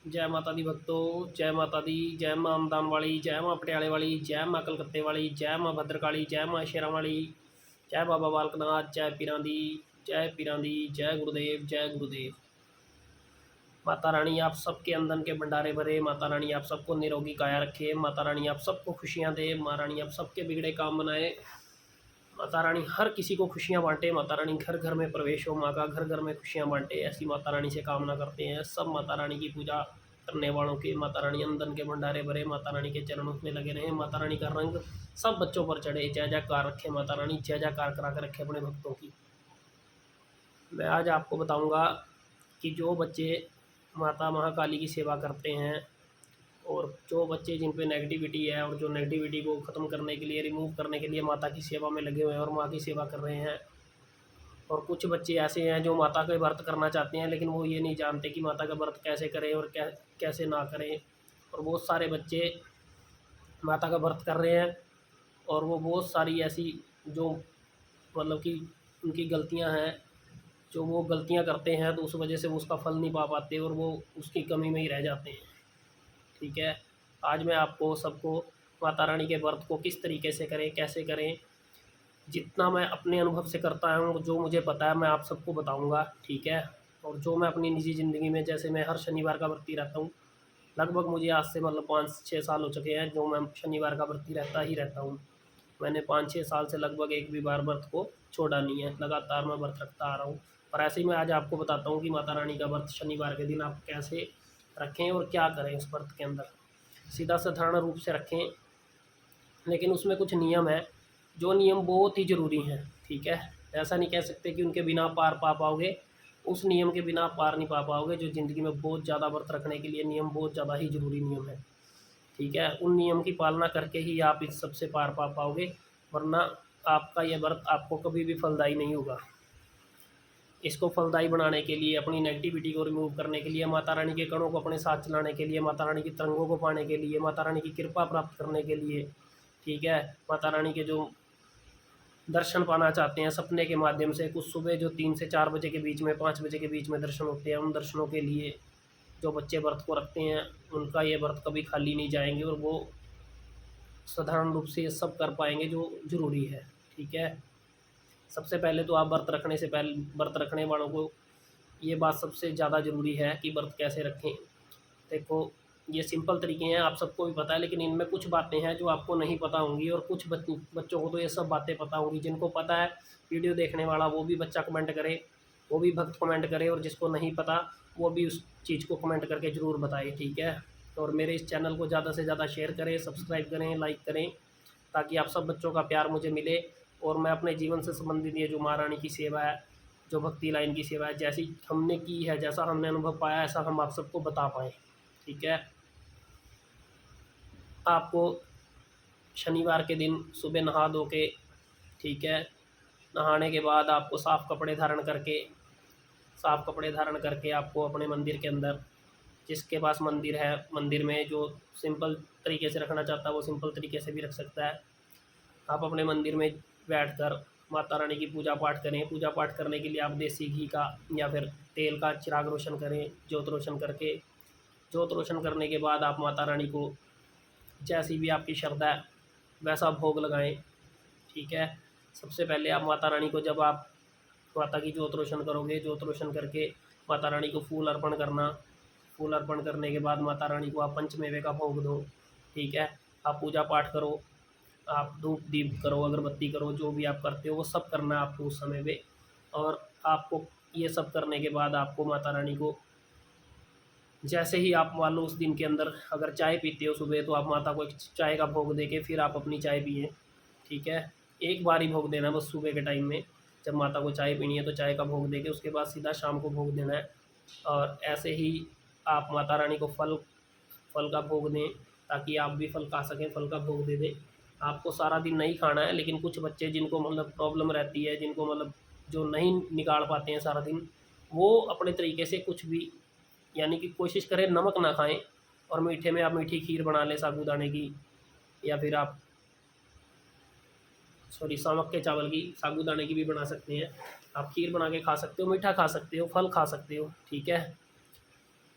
जय माता दी भक्तों, जय माता दी। जय मां अमदान वाली, जय मां पटियाले वाली, जय मां कलकत्ते वाली, जय मां भद्रकाली, जय मां शेरां वाली, जय बाबा बालकनाथ, जय पीरां दी, जय पीरां दी, जय गुरुदेव, जय गुरुदेव। माता रानी आप सबके अंदर के भंडारे भरे, माता रानी आप सबको निरोगी काया रखे, माता रानी आप सबको खुशियाँ दे, माँ रानी आप सबके बिगड़े काम बनाए, माता रानी हर किसी को खुशियाँ बांटे, माता रानी घर घर में प्रवेश हो, माँ का घर घर में खुशियाँ बांटे, ऐसी माता रानी से कामना करते हैं सब माता रानी की पूजा करने वालों के। माता रानी अंदन के भंडारे भरे, माता रानी के चरणों में लगे रहे, माता रानी का रंग सब बच्चों पर चढ़े, जय जयकार रखे माता रानी, जय जयकार करा कर रखे अपने भक्तों की। मैं आज आपको बताऊंगा कि जो बच्चे माता महाकाली की सेवा करते हैं और जो बच्चे जिन पे नेगेटिविटी है और जो नेगेटिविटी को ख़त्म करने के लिए, रिमूव करने के लिए माता की सेवा में लगे हुए हैं और माँ की सेवा कर रहे हैं, और कुछ बच्चे ऐसे हैं जो माता का व्रत करना चाहते हैं लेकिन वो ये नहीं जानते कि माता का व्रत कैसे करें और कैसे ना करें, और बहुत सारे बच्चे माता का व्रत कर रहे हैं और वो बहुत सारी ऐसी जो मतलब कि उनकी गलतियां हैं, जो वो गलतियां करते हैं तो उस वजह से वो उसका फल नहीं पा पाते और वो उसकी कमी में ही रह जाते हैं। ठीक है, आज मैं आपको सबको माता रानी के व्रत को किस तरीके से करें, कैसे करें, जितना मैं अपने अनुभव से करता हूँ, जो मुझे पता है मैं आप सबको बताऊँगा। ठीक है, और जो मैं अपनी निजी ज़िंदगी में, जैसे मैं हर शनिवार का व्रती रहता हूँ, लगभग मुझे आज से मतलब 5-6 साल हो चुके हैं जो मैं शनिवार का व्रती रहता ही रहता हूँ। मैंने 5-6 साल से लगभग एक भी बार व्रत को छोड़ा नहीं है, लगातार मैं व्रत रखता आ रहा हूँ। और ऐसे ही मैं आज आपको बताता हूँ कि माता रानी का व्रत शनिवार के दिन आप कैसे रखें और क्या करें उस व्रत के अंदर। सीधा साधारण रूप से रखें, लेकिन उसमें कुछ नियम है, जो नियम बहुत ही ज़रूरी हैं। ठीक है, ऐसा नहीं कह सकते कि उनके बिना पार पा पाओगे, उस नियम के बिना आप पार नहीं पा पाओगे। जो ज़िंदगी में बहुत ज़्यादा व्रत रखने के लिए नियम बहुत ज़्यादा ही ज़रूरी नियम है। ठीक है, उन नियम की पालना करके ही आप इस सबसे पार पा पाओगे, वरना आपका ये व्रत आपको कभी भी फलदायी नहीं होगा। इसको फलदायी बनाने के लिए, अपनी नेगेटिविटी को रिमूव करने के लिए, माता रानी के कणों को अपने साथ चलाने के लिए, माता रानी की तरंगों को पाने के लिए, माता रानी की कृपा प्राप्त करने के लिए, ठीक है, माता रानी के जो दर्शन पाना चाहते हैं सपने के माध्यम से, कुछ सुबह जो 3 से 4 बजे के बीच में, 5 बजे के बीच में दर्शन होते हैं, उन दर्शनों के लिए जो बच्चे व्रत को रखते हैं उनका ये व्रत कभी खाली नहीं जाएंगे और वो साधारण रूप से ये सब कर पाएंगे जो ज़रूरी है। ठीक है, सबसे पहले तो आप व्रत रखने से पहले, व्रत रखने वालों को ये बात सबसे ज़्यादा ज़रूरी है कि व्रत कैसे रखें। देखो, ये सिंपल तरीके हैं, आप सबको भी पता है, लेकिन इनमें कुछ बातें हैं जो आपको नहीं पता होंगी और कुछ बच्चों को तो ये सब बातें पता होंगी। जिनको पता है, वीडियो देखने वाला वो भी बच्चा कमेंट करे, वो भी भक्त कमेंट करे, और जिसको नहीं पता वो भी उस चीज़ को कमेंट करके ज़रूर बताए। ठीक है, और मेरे इस चैनल को ज़्यादा से ज़्यादा शेयर करें, सब्सक्राइब करें, लाइक करें, ताकि आप सब बच्चों का प्यार मुझे मिले और मैं अपने जीवन से संबंधित ये जो माँ रानी की सेवा है, जो भक्ति लाइन की सेवा है, जैसी हमने की है, जैसा हमने अनुभव पाया, ऐसा हम आप सबको बता पाएँ। ठीक है, आपको शनिवार के दिन सुबह नहा धो के, ठीक है, नहाने के बाद आपको साफ़ कपड़े धारण करके आपको अपने मंदिर के अंदर, जिसके पास मंदिर है, मंदिर में जो सिंपल तरीके से रखना चाहता है वो सिंपल तरीके से भी रख सकता है। आप अपने मंदिर में बैठकर माता रानी की पूजा पाठ करें। पूजा पाठ करने के लिए आप देसी घी का या फिर तेल का चिराग रोशन करें, ज्योत रोशन करके। ज्योत रोशन करने के बाद आप माता रानी को जैसी भी आपकी श्रद्धा है वैसा भोग लगाएं। ठीक है, सबसे पहले आप माता रानी को, जब आप माता की ज्योत रोशन करोगे, ज्योत रोशन करके माता रानी को फूल अर्पण करना। फूल अर्पण करने के बाद माता रानी को आप पंचमेवे का भोग दो। ठीक है, आप पूजा पाठ करो, आप धूप दीप करो, अगरबत्ती करो, जो भी आप करते हो वो सब करना है आपको उस समय पे। और आपको ये सब करने के बाद आपको माता रानी को, जैसे ही आप मान लो उस दिन के अंदर अगर चाय पीते हो सुबह, तो आप माता को एक चाय का भोग दे के फिर आप अपनी चाय पिए। ठीक है, एक बार ही भोग देना बस सुबह के टाइम में, जब माता को चाय पीनी है तो चाय का भोग दे के उसके बाद सीधा शाम को भोग देना है। और ऐसे ही आप माता रानी को फल फल का भोग दें, ताकि आप भी फल खा सकें, फल का भोग दे दें। आपको सारा दिन नहीं खाना है, लेकिन कुछ बच्चे जिनको मतलब प्रॉब्लम रहती है, जिनको मतलब जो नहीं निकाल पाते हैं सारा दिन, वो अपने तरीके से कुछ भी, यानी कि कोशिश करें नमक ना खाएं, और मीठे में आप मीठी खीर बना लें साबूदाने की, या फिर आप सामक के चावल की, साबूदाने की भी बना सकते हैं। आप खीर बना के खा सकते हो, मीठा खा सकते हो, फल खा सकते हो। ठीक है,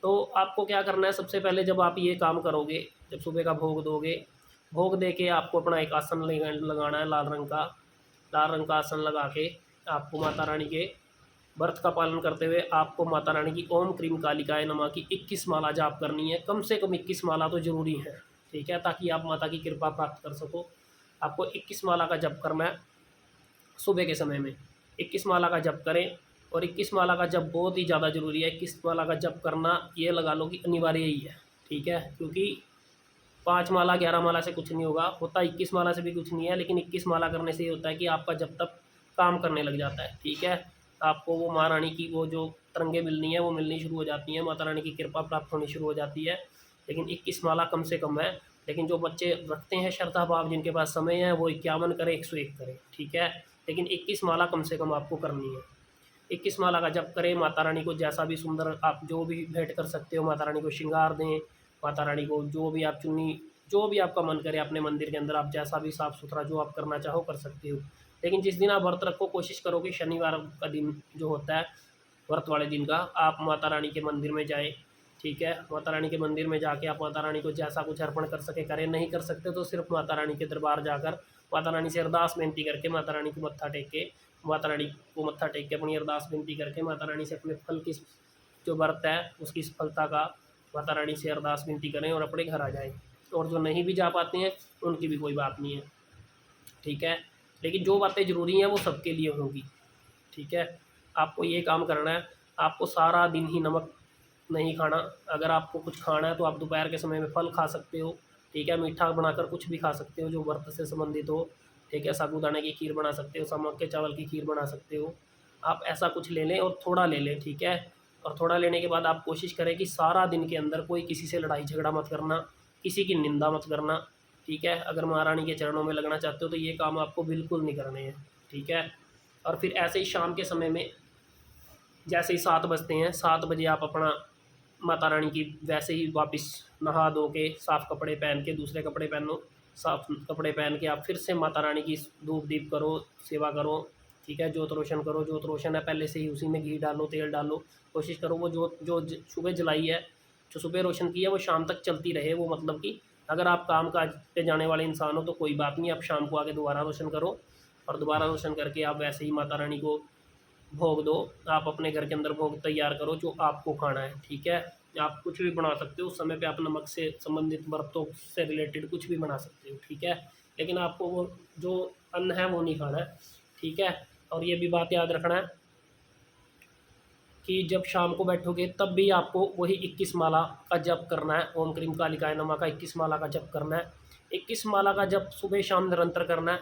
तो आपको क्या करना है, सबसे पहले जब आप ये काम करोगे, जब सुबह का भोग दोगे, भोग दे के आपको अपना एक आसन लगाना है लाल रंग का आसन लगा के आपको माता रानी के व्रत का पालन करते हुए आपको माता रानी की ओम क्रीम कालिकाय नमः की 21 माला जाप करनी है। कम से कम 21 माला तो ज़रूरी है, ठीक है, ताकि आप माता की कृपा प्राप्त कर सको। आपको 21 माला का जप करना है सुबह के समय में। 21 माला का जप करें, और 21 माला का जप बहुत ही ज़्यादा ज़रूरी है। 21 माला का जप करना ये लगा लो कि अनिवार्य ही है, ठीक है, क्योंकि 5 माला 11 माला से कुछ नहीं होगा, होता 21 माला से भी कुछ नहीं है, लेकिन 21 माला करने से ये होता है कि आपका जब तक काम करने लग जाता है, ठीक है। आपको वो महारानी की वो जो तरंगे मिलनी है वो मिलनी शुरू हो जाती हैं, माता रानी की कृपा प्राप्त होनी शुरू हो जाती है। लेकिन 21 माला कम से कम है। लेकिन जो बच्चे रखते हैं श्रद्धा भाव, जिनके पास समय है, वो 51 करें, 101 करें, ठीक है, लेकिन 21 माला कम से कम आपको करनी है। 21 माला का जप करें, माता रानी को जैसा भी सुंदर आप जो भी भेंट कर सकते हो, माता रानी को श्रृंगार दें, माता रानी को जो भी आप चुन्नी, जो भी आपका मन करे अपने मंदिर के अंदर आप जैसा भी साफ़ सुथरा जो आप करना चाहो कर सकते हो। लेकिन जिस दिन आप व्रत रखो, कोशिश करो कि शनिवार का दिन जो होता है व्रत वाले दिन का, आप माता रानी के मंदिर में जाएं, ठीक है। माता रानी के मंदिर में जाके आप माता रानी को जैसा कुछ अर्पण कर सके करें, नहीं कर सकते तो सिर्फ माता रानी के दरबार जाकर माता रानी से अरदास बेनती करके माता रानी को मत्था टेक के, माता रानी को मत्था टेक के अपनी अरदास बेनती करके माता रानी से अपने फल की जो व्रत है उसकी सफलता का माता रानी से अरदास बेनती करें और अपने घर आ जाएं। और जो नहीं भी जा पाते हैं उनकी भी कोई बात नहीं है, ठीक है। लेकिन जो बातें ज़रूरी हैं वो सबके लिए होंगी, ठीक है। आपको ये काम करना है, आपको सारा दिन ही नमक नहीं खाना। अगर आपको कुछ खाना है तो आप दोपहर के समय में फल खा सकते हो, ठीक है, मीठा बनाकर कुछ भी खा सकते हो जो व्रत से संबंधित हो, ठीक है। साबूदाने की खीर बना सकते हो, समक के चावल की खीर बना सकते हो। आप ऐसा कुछ ले लें और थोड़ा ले लें, ठीक है। और थोड़ा लेने के बाद आप कोशिश करें कि सारा दिन के अंदर कोई किसी से लड़ाई झगड़ा मत करना, किसी की निंदा मत करना, ठीक है। अगर महारानी के चरणों में लगना चाहते हो तो ये काम आपको बिल्कुल नहीं करने हैं, ठीक है। और फिर ऐसे ही शाम के समय में जैसे ही 7 बजते हैं, 7 बजे आप अपना माता रानी की वैसे ही वापस नहा धो के साफ़ कपड़े पहन के, दूसरे कपड़े पहनो, साफ़ कपड़े पहन के आप फिर से माता रानी की धूप दीप करो, सेवा करो, ठीक है। जोत रोशन करो, जोत रोशन है पहले से ही उसी में घी डालो, तेल डालो, कोशिश करो वो जोत जो सुबह जलाई है, जो सुबह रोशन की है, वो शाम तक चलती रहे। वो मतलब कि अगर आप काम काज पे जाने वाले इंसान हो तो कोई बात नहीं, आप शाम को आके दोबारा रोशन करो, और दोबारा रोशन करके आप वैसे ही माता रानी को भोग दो। आप अपने घर के अंदर भोग तैयार करो जो आपको खाना है, ठीक है। आप कुछ भी बना सकते हो उस समय पे, आप नमक से संबंधित व्रतों से रिलेटेड कुछ भी बना सकते हो, ठीक है। लेकिन आपको वो जो अन्न है वो नहीं खाना है, ठीक है। और ये भी बात याद रखना है कि जब शाम को बैठोगे तब भी आपको वही 21 माला का जप करना है, ओम क्रीम कालिकाय नमः का 21 माला का जप करना है। 21 माला का जप सुबह शाम निरंतर करना है,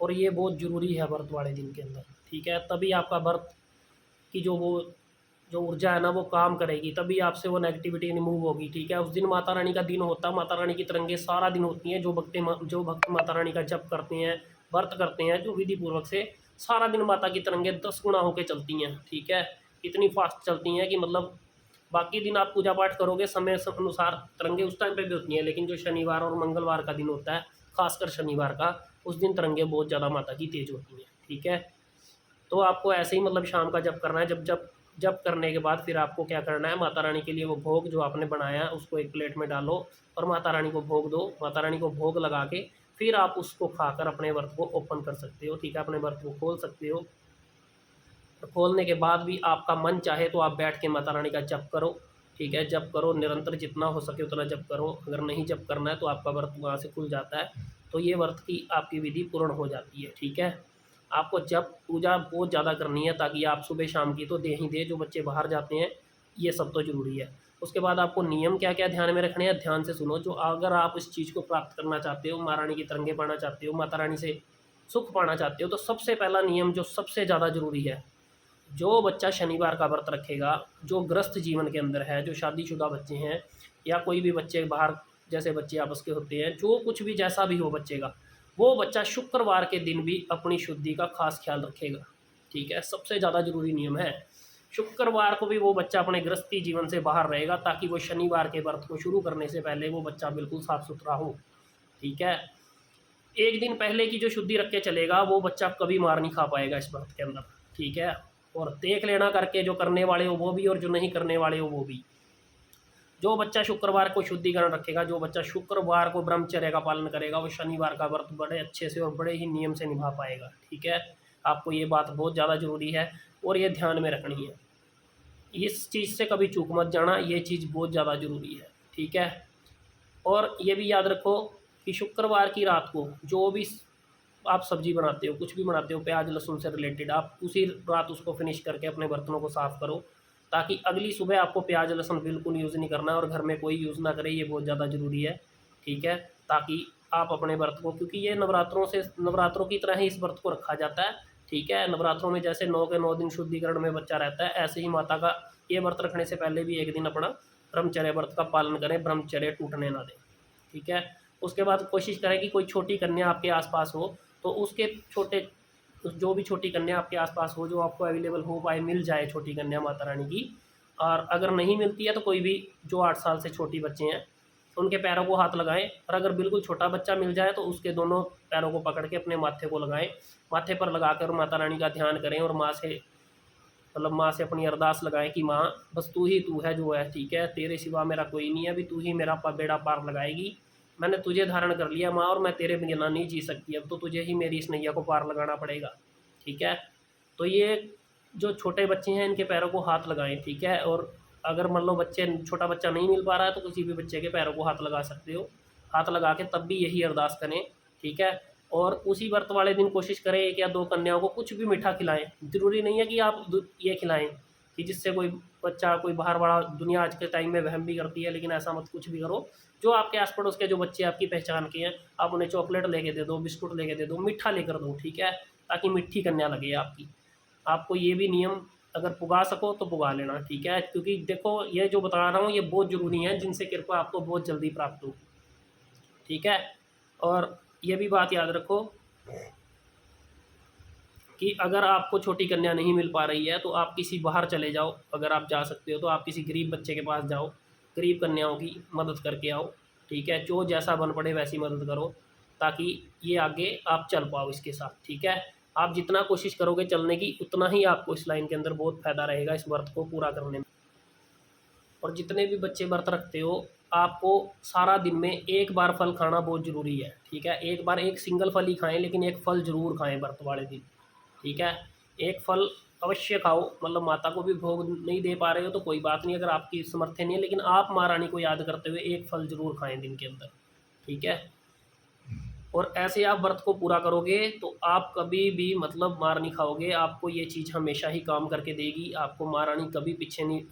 और ये बहुत ज़रूरी है व्रत वाले दिन के अंदर, ठीक है। तभी आपका व्रत की जो ऊर्जा है ना वो काम करेगी, तभी आपसे वो नेगेटिविटी रिमूव होगी, ठीक है। उस दिन माता रानी का दिन होता है, माता रानी की तरंगे सारा दिन होती हैं। जो भक्त माता रानी का जप करते हैं, व्रत करते हैं जो विधि पूर्वक से, सारा दिन माता की तरंगे 10 गुना होकर चलती हैं, ठीक है। इतनी फास्ट चलती हैं कि मतलब बाकी दिन आप पूजा पाठ करोगे समय अनुसार तरंगे उस टाइम पे भी होती हैं, लेकिन जो शनिवार और मंगलवार का दिन होता है, खासकर शनिवार का, उस दिन तरंगे बहुत ज़्यादा माता की तेज होती हैं, ठीक है। तो आपको ऐसे ही मतलब शाम का जप करना है। जप करने के बाद फिर आपको क्या करना है, माता रानी के लिए वो भोग जो आपने बनाया है उसको एक प्लेट में डालो और माता रानी को भोग दो। माता रानी को भोग लगा के फिर आप उसको खाकर अपने व्रत को ओपन कर सकते हो, ठीक है, अपने व्रत को खोल सकते हो। और खोलने के बाद भी आपका मन चाहे तो आप बैठ के माता रानी का जप करो, ठीक है। जप करो निरंतर, जितना हो सके उतना जप करो। अगर नहीं जप करना है तो आपका व्रत वहाँ से खुल जाता है, तो ये व्रत की आपकी विधि पूर्ण हो जाती है, ठीक है। आपको जप पूजा बहुत ज़्यादा करनी है ताकि आप सुबह शाम की तो दे ही दे, जो बच्चे बाहर जाते हैं ये सब तो ज़रूरी है। उसके बाद आपको नियम क्या क्या ध्यान में रखने हैं, ध्यान से सुनो। जो अगर आप इस चीज़ को प्राप्त करना चाहते हो, महारानी की तरंगे पाना चाहते हो, माता रानी से सुख पाना चाहते हो, तो सबसे पहला नियम जो सबसे ज़्यादा ज़रूरी है, जो बच्चा शनिवार का व्रत रखेगा, जो ग्रस्त जीवन के अंदर है, जो शादीशुदा बच्चे हैं या कोई भी बच्चे बाहर जैसे बच्चे आपस के होते हैं, जो कुछ भी जैसा भी हो बच्चे का, वो बच्चा शुक्रवार के दिन भी अपनी शुद्धि का खास ख्याल रखेगा, ठीक है। सबसे ज़्यादा ज़रूरी नियम है, शुक्रवार को भी वो बच्चा अपने गृहस्थी जीवन से बाहर रहेगा ताकि वो शनिवार के व्रत को शुरू करने से पहले वो बच्चा बिल्कुल साफ़ सुथरा हो, ठीक है। एक दिन पहले की जो शुद्धि रख के चलेगा वो बच्चा कभी मार नहीं खा पाएगा इस व्रत के अंदर, ठीक है। और देख लेना करके, जो करने वाले हो वो भी और जो नहीं करने वाले हो वो भी, जो बच्चा शुक्रवार को शुद्धिकरण रखेगा, जो बच्चा शुक्रवार को ब्रह्मचर्य का पालन करेगा, वो शनिवार का व्रत बड़े अच्छे से और बड़े ही नियम से निभा पाएगा। ठीक है, आपको ये बात बहुत ज़्यादा ज़रूरी है और ये ध्यान में रखनी है। इस चीज़ से कभी चूक मत जाना, ये चीज़ बहुत ज़्यादा ज़रूरी है। ठीक है, और ये भी याद रखो कि शुक्रवार की रात को जो भी आप सब्जी बनाते हो, कुछ भी बनाते हो प्याज लहसुन से रिलेटेड, आप उसी रात उसको फिनिश करके अपने बर्तनों को साफ़ करो, ताकि अगली सुबह आपको प्याज लहसुन बिल्कुल यूज़ नहीं करना है और घर में कोई यूज़ ना करे। ये बहुत ज़्यादा ज़रूरी है। ठीक है, ताकि आप अपने व्रत को, क्योंकि ये नवरात्रों की तरह ही इस व्रत को रखा जाता है। ठीक है, नवरात्रों में जैसे 9 के 9 दिन शुद्धिकरण में बच्चा रहता है, ऐसे ही माता का ये व्रत रखने से पहले भी एक दिन अपना ब्रह्मचर्य व्रत का पालन करें, ब्रह्मचर्य टूटने ना दें। ठीक है, उसके बाद कोशिश करें कि कोई छोटी कन्या आपके आसपास हो, तो उसके छोटे, जो भी छोटी कन्या आपके आसपास हो, जो आपको अवेलेबल हो पाए, मिल जाए छोटी कन्या माता रानी की। और अगर नहीं मिलती है तो कोई भी जो 8 साल से छोटी बच्चे हैं उनके पैरों को हाथ लगाएं, और अगर बिल्कुल छोटा बच्चा मिल जाए तो उसके दोनों पैरों को पकड़ के अपने माथे को लगाएं, माथे पर लगाकर माता रानी का ध्यान करें और माँ से अपनी अरदास लगाएं कि माँ बस तू ही तू है जो है। ठीक है, तेरे सिवा मेरा कोई नहीं है, अभी तू ही मेरा बेड़ा पार लगाएगी। मैंने तुझे धारण कर लिया माँ, और मैं तेरे बिना नहीं जी सकती, अब तो तुझे ही मेरी इस नैया को पार लगाना पड़ेगा। ठीक है, तो ये जो छोटे बच्चे हैं इनके पैरों को हाथ लगाएं। ठीक है, और अगर मान लो छोटा बच्चा नहीं मिल पा रहा है तो किसी भी बच्चे के पैरों को हाथ लगा सकते हो। हाथ लगा के तब भी यही अरदास करें। ठीक है, और उसी व्रत वाले दिन कोशिश करें 1 या 2 कन्याओं को कुछ भी मीठा खिलाएं। ज़रूरी नहीं है कि आप ये खिलाएं कि जिससे कोई बच्चा, कोई बाहर वाला, दुनिया आज के टाइम में वहम भी करती है, लेकिन ऐसा मत कुछ भी करो। जो आपके आस पड़ोस के जो बच्चे आपकी पहचान के हैं, आप उन्हें चॉकलेट लेके दे दो, बिस्कुट लेके दे दो, मीठा लेकर दो। ठीक है, ताकि मीठी कन्या लगे आपकी। आपको ये भी नियम अगर पुगा सको तो पुगा लेना। ठीक है, क्योंकि देखो ये जो बता रहा हूँ ये बहुत ज़रूरी है, जिनसे कृपा आपको बहुत जल्दी प्राप्त हो। ठीक है, और ये भी बात याद रखो कि अगर आपको छोटी कन्या नहीं मिल पा रही है तो आप किसी बाहर चले जाओ, अगर आप जा सकते हो तो आप किसी गरीब बच्चे के पास जाओ, गरीब कन्याओं की मदद करके आओ। ठीक है, जो जैसा बन पड़े वैसी मदद करो, ताकि ये आगे आप चल पाओ इसके साथ। ठीक है, आप जितना कोशिश करोगे चलने की, उतना ही आपको इस लाइन के अंदर बहुत फ़ायदा रहेगा इस व्रत को पूरा करने में। और जितने भी बच्चे व्रत रखते हो, आपको सारा दिन में एक बार फल खाना बहुत ज़रूरी है। ठीक है, एक बार एक सिंगल फल ही खाएं, लेकिन एक फल ज़रूर खाएं व्रत वाले दिन। ठीक है, एक फल अवश्य खाओ। मतलब माता को भी भोग नहीं दे पा रहे हो तो कोई बात नहीं, अगर आपकी समर्थ नहीं है, लेकिन आप माँ रानी को याद करते हुए एक फल जरूर खाएं दिन के अंदर। ठीक है, और ऐसे आप व्रत को पूरा करोगे तो आप कभी भी मतलब मार नहीं खाओगे। आपको ये चीज़ हमेशा ही काम करके देगी, आपको माँ रानी कभी पीछे नहीं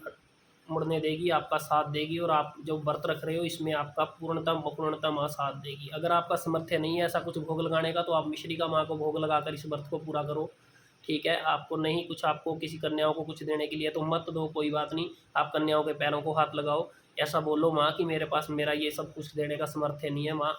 मुड़ने देगी, आपका साथ देगी। और आप जो व्रत रख रहे हो इसमें आपका पूर्णतः माँ साथ देगी। अगर आपका सामर्थ्य नहीं है ऐसा कुछ भोग लगाने का, तो आप मिश्री का माँ को भोग लगाकर इस व्रत को पूरा करो। ठीक है, आपको नहीं कुछ, आपको किसी कन्याओं को कुछ देने के लिए तो मत दो, कोई बात नहीं। आप कन्याओं के पैरों को हाथ लगाओ, ऐसा बोलो माँ कि मेरे पास मेरा ये सब कुछ देने का सामर्थ्य नहीं है माँ,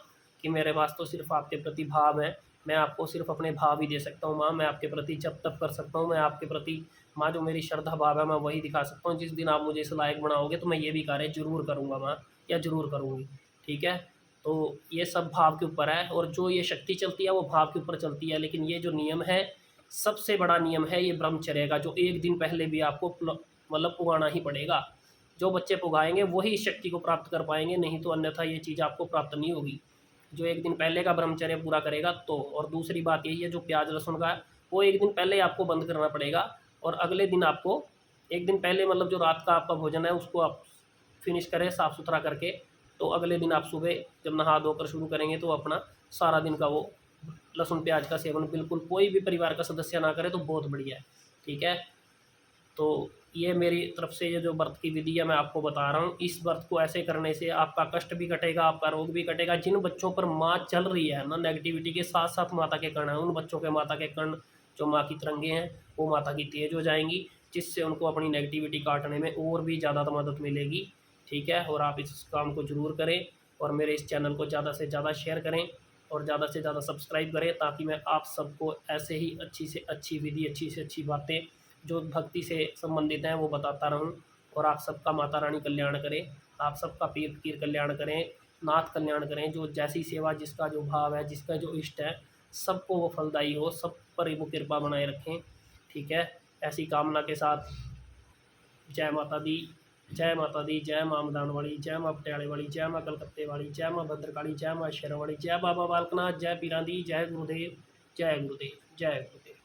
कि मेरे पास तो सिर्फ आपके प्रति भाव है। मैं आपको सिर्फ अपने भाव ही दे सकता हूँ माँ, मैं आपके प्रति जब तब कर सकता हूँ, मैं आपके प्रति माँ जो मेरी श्रद्धा भाव है मैं वही दिखा सकता हूँ। जिस दिन आप मुझे इस लायक बनाओगे तो मैं ये भी कार्य जरूर करूँगा माँ, या जरूर करूँगी। ठीक है, तो ये सब भाव के ऊपर है, और जो ये शक्ति चलती है वो भाव के ऊपर चलती है। लेकिन ये जो नियम है, सबसे बड़ा नियम है ये ब्रह्मचर्य का, जो एक दिन पहले भी आपको मतलब पुगाना ही पड़ेगा। जो बच्चे पुगाएंगे वही इस शक्ति को प्राप्त कर पाएंगे, नहीं तो अन्यथा ये चीज़ आपको प्राप्त नहीं होगी। जो एक दिन पहले का ब्रह्मचर्य पूरा करेगा तो। और दूसरी बात यही है, जो प्याज लहसुन का है वो एक दिन पहले आपको बंद करना पड़ेगा, और अगले दिन आपको एक दिन पहले, मतलब जो रात का आपका भोजन है उसको आप फिनिश करें साफ़ सुथरा करके। तो अगले दिन आप सुबह जब नहा धोकर शुरू करेंगे तो अपना सारा दिन का वो लहसुन प्याज का सेवन बिल्कुल कोई भी परिवार का सदस्य ना करे तो बहुत बढ़िया है। ठीक है, तो ये मेरी तरफ से ये जो व्रत की विधि है मैं आपको बता रहा हूँ। इस व्रत को ऐसे करने से आपका कष्ट भी कटेगा, आपका रोग भी कटेगा। जिन बच्चों पर माँ चल रही है ना, नेगेटिविटी के साथ साथ माता के कर्ण है, उन बच्चों के माता के कर्ण जो माँ की तरंगे हैं वो माता की तेज हो जाएंगी, जिससे उनको अपनी नेगेटिविटी काटने में और भी ज़्यादा मदद मिलेगी। ठीक है, और आप इस काम को ज़रूर करें, और मेरे इस चैनल को ज़्यादा से ज़्यादा शेयर करें और ज़्यादा से ज़्यादा सब्सक्राइब करें, ताकि मैं आप सबको ऐसे ही अच्छी से अच्छी विधि, अच्छी से अच्छी बातें जो भक्ति से संबंधित हैं वो बताता रहूं। और आप सबका माता रानी कल्याण करें, आप सबका पीर फकीर कल्याण करें, नाथ कल्याण करें। जो जैसी सेवा, जिसका जो भाव है, जिसका जो इष्ट है, सबको वो फलदायी हो, सब पर वो कृपा बनाए रखें। ठीक है, ऐसी कामना के साथ जय माता दी, जय माता दी, जय मां मदान वाली, जय मां पटियाले वाली, जय मां कलकत्ते वाली, जय मां भद्रकाली, जय मां शेरों वाली, जय बाबा बालक नाथ, जय पीरां दी, जय गुरुदेव, जय गुरुदेव, जय गुरुदेव।